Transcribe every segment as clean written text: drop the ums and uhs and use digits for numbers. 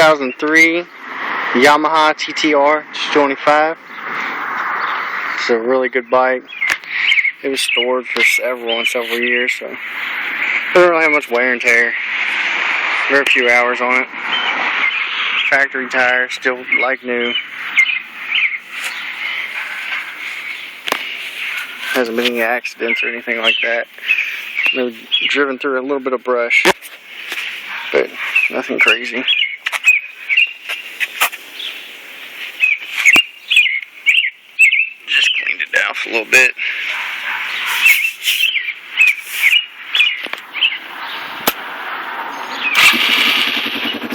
2003 Yamaha TT-R225. It's a really good bike. It was stored for several years, so it doesn't really have much wear and tear. Very few hours on it. Factory tires, still like new. Hasn't been any accidents or anything like that. Maybe driven through a little bit of brush, but nothing crazy. Just cleaned it down for a little bit.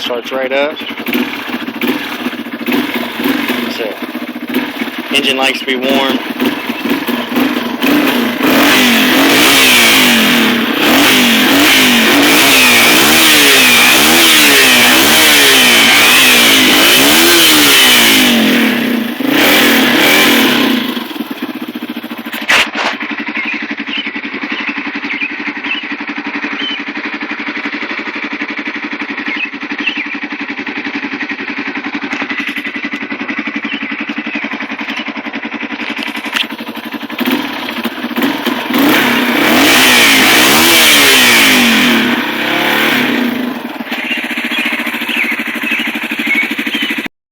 Starts right up. So, engine likes to be warm.